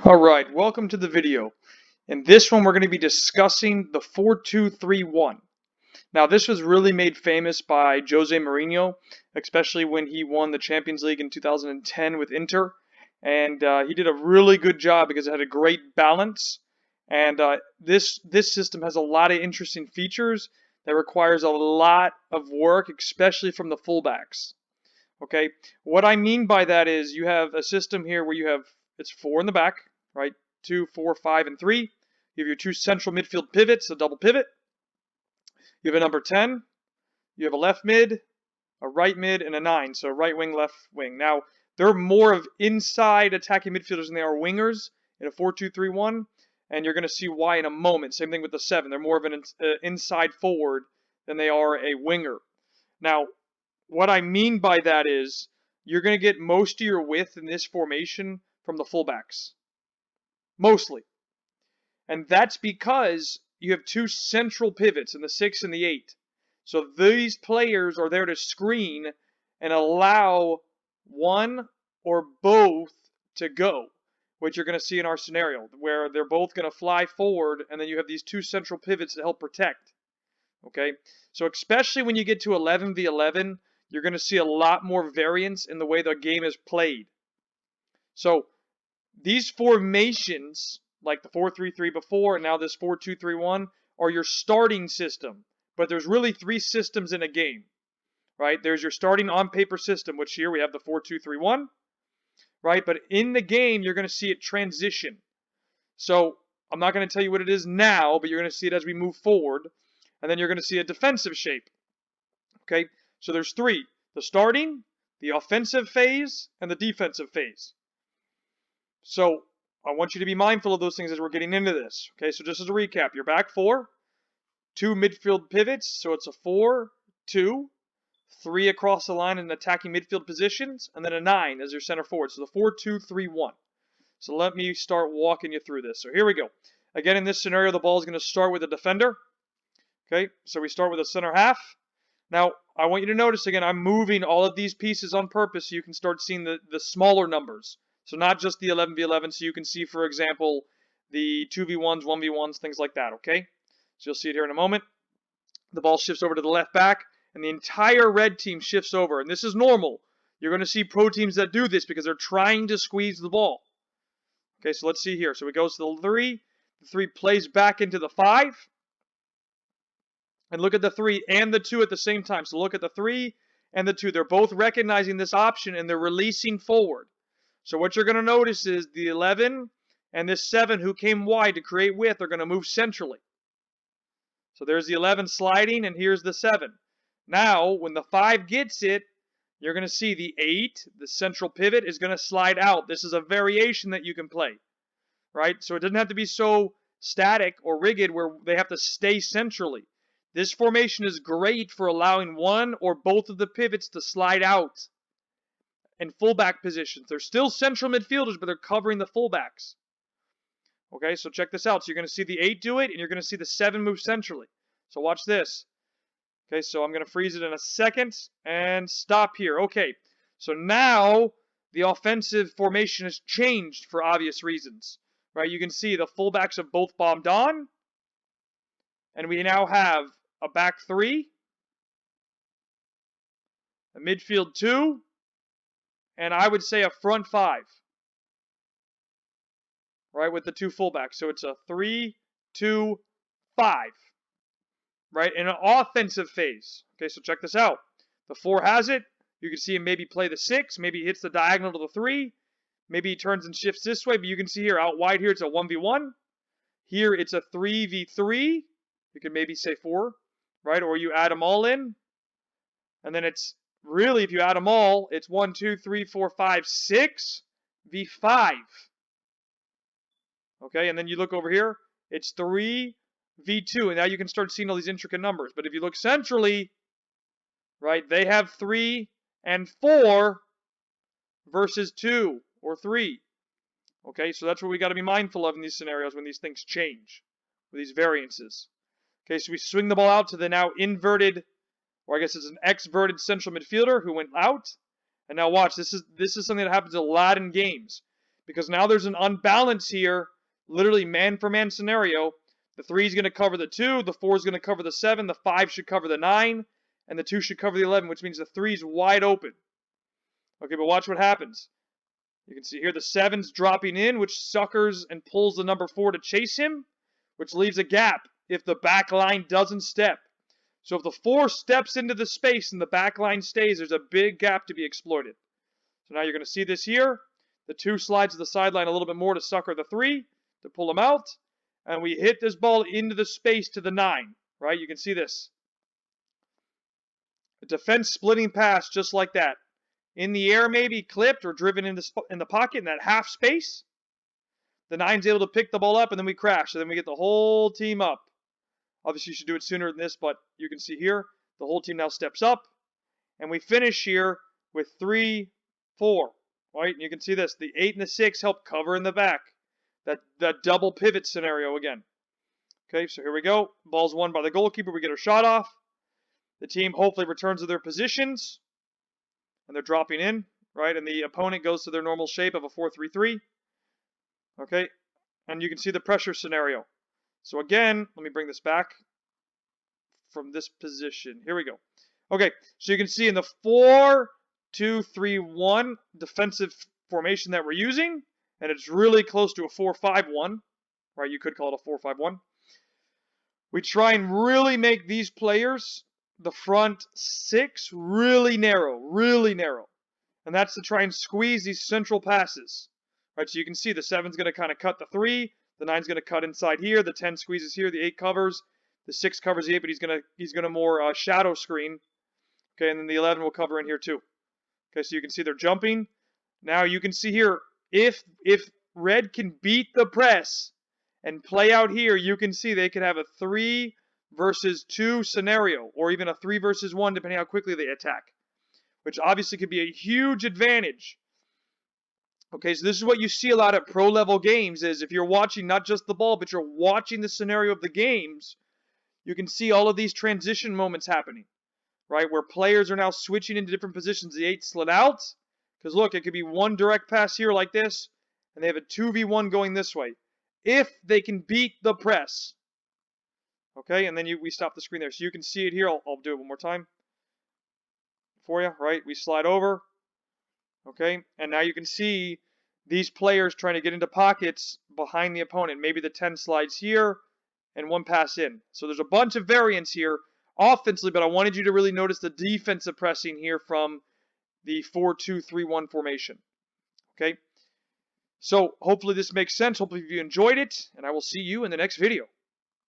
Alright, welcome to the video. In this one we're going to be discussing the 4-2-3-1. Now this was really made famous by Jose Mourinho, especially when he won the Champions League in 2010 with Inter. And he did a really good job because it had a great balance. And this system has a lot of interesting features that requires a lot of work, especially from the fullbacks. Okay, what I mean by that is you have a system here where it's four in the back, right? 2, 4, 5, and 3. You have your two central midfield pivots, a double pivot. You have a number 10. You have a left mid, a right mid, and a 9. So right wing, left wing. Now, they're more of inside attacking midfielders than they are wingers in a 4-2-3-1. And you're going to see why in a moment. Same thing with the 7. They're more of an inside forward than they are a winger. Now, what I mean by that is you're going to get most of your width in this formation from the fullbacks. Mostly. And that's because you have two central pivots in the 6 and the 8. So these players are there to screen and allow one or both to go, which you're going to see in our scenario, where they're both going to fly forward, and then you have these two central pivots to help protect. Okay? So especially when you get to 11v11, you're going to see a lot more variance in the way the game is played. So these formations, like the 4-3-3 before and now this 4-2-3-1, are your starting system. But there's really three systems in a game, right? There's your starting on-paper system, which here we have the 4-2-3-1, right? But in the game, you're going to see it transition. So I'm not going to tell you what it is now, but you're going to see it as we move forward. And then you're going to see a defensive shape. Okay, so there's three: the starting, the offensive phase, and the defensive phase. So I want you to be mindful of those things as we're getting into this. Okay, so just as a recap, your back four, two midfield pivots, so it's a 4-2, 3 across the line in attacking midfield positions, and then a 9 as your center forward. So the 4-2-3-1. So let me start walking you through this. So here we go. Again, in this scenario, the ball is going to start with a defender. Okay, so we start with a center half. Now, I want you to notice again, I'm moving all of these pieces on purpose so you can start seeing the smaller numbers. So not just the 11v11, so you can see, for example, the 2v1s, 1v1s, things like that, okay? So you'll see it here in a moment. The ball shifts over to the left back, and the entire red team shifts over. And this is normal. You're going to see pro teams that do this because they're trying to squeeze the ball. Okay, so let's see here. So it goes to the 3. The 3 plays back into the 5. And look at the 3 and the 2 at the same time. So look at the 3 and the 2. They're both recognizing this option, and they're releasing forward. So what you're going to notice is the 11 and this 7 who came wide to create width are going to move centrally. So there's the 11 sliding, and here's the 7. Now, when the 5 gets it, you're going to see the 8, the central pivot, is going to slide out. This is a variation that you can play, right? So it doesn't have to be so static or rigid where they have to stay centrally. This formation is great for allowing one or both of the pivots to slide out in fullback positions. They're still central midfielders, but they're covering the fullbacks. Okay, so check this out. So you're going to see the 8 do it, and you're going to see the 7 move centrally. So watch this. Okay, so I'm going to freeze it in a second and stop here. Okay, so now the offensive formation has changed for obvious reasons. Right, you can see the fullbacks have both bombed on, and we now have a back 3, a midfield 2, and I would say a front 5. Right, with the two fullbacks. So it's a 3-2-5. Right, in an offensive phase. Okay, so check this out. The 4 has it. You can see him maybe play the 6. Maybe he hits the diagonal to the 3. Maybe he turns and shifts this way. But you can see here, out wide here, it's a 1v1. Here, it's a 3v3. You can maybe say 4. Right, or you add them all in. And then it's really, if you add them all, it's 1, 2, 3, 4, 5, 6 v5. Okay, and then you look over here, it's 3 v2, and now you can start seeing all these intricate numbers. But if you look centrally, right, they have 3 and 4 versus 2 or 3. Okay, so that's what we got to be mindful of in these scenarios when these things change, with these variances. Okay, so we swing the ball out to the now inverted, or I guess it's an exverted central midfielder who went out. And now watch, this is something that happens a lot in games. because now there's an unbalance here, literally man-for-man scenario. The 3 is going to cover the 2, the 4 is going to cover the 7, the 5 should cover the 9, and the 2 should cover the 11, which means the 3 is wide open. Okay, but watch what happens. You can see here the 7's dropping in, which suckers and pulls the number 4 to chase him, which leaves a gap if the back line doesn't step. So if the 4 steps into the space and the back line stays, there's a big gap to be exploited. So now you're going to see this here. The 2 slides to the sideline a little bit more to sucker the 3, to pull him out. And we hit this ball into the space to the 9, right? You can see this. A defense splitting pass just like that. In the air maybe, clipped or driven in the pocket in that half space. The 9's able to pick the ball up, and then we crash. And then we get the whole team up. Obviously, you should do it sooner than this, but you can see here, the whole team now steps up. And we finish here with 3, 4, right? And you can see this. The 8 and the 6 help cover in the back. That double pivot scenario again. Okay, so here we go. Ball's won by the goalkeeper. We get our shot off. The team hopefully returns to their positions. And they're dropping in, right? And the opponent goes to their normal shape of a 4-3-3. Okay, and you can see the pressure scenario. So again, let me bring this back from this position. Here we go. Okay, so you can see in the 4-2-3-1 defensive formation that we're using, and it's really close to a 4-5-1, right? You could call it a 4-5-1. We try and really make these players, the front 6, really narrow. And that's to try and squeeze these central passes. Right, so you can see the 7's going to kind of cut the 3, the 9's going to cut inside here, the 10 squeezes here, the 8 covers, the 6 covers the 8, but he's going to more shadow screen. Okay, and then the 11 will cover in here too. Okay, so you can see they're jumping. Now you can see here, if red can beat the press and play out here, you can see they can have a 3 versus 2 scenario, or even a 3 versus 1, depending how quickly they attack, which obviously could be a huge advantage. Okay, so this is what you see a lot at pro-level games, is if you're watching not just the ball, but you're watching the scenario of the games, you can see all of these transition moments happening, right, where players are now switching into different positions. The 8 slid out, because look, it could be one direct pass here like this, and they have a 2v1 going this way, if they can beat the press. Okay, and then we stop the screen there. So you can see it here. I'll do it one more time for you, right? We slide over. Okay, and now you can see these players trying to get into pockets behind the opponent. Maybe the 10 slides here and 1 pass in. So there's a bunch of variants here offensively, but I wanted you to really notice the defensive pressing here from the 4-2-3-1 formation. Okay, so hopefully this makes sense. Hopefully you enjoyed it, and I will see you in the next video.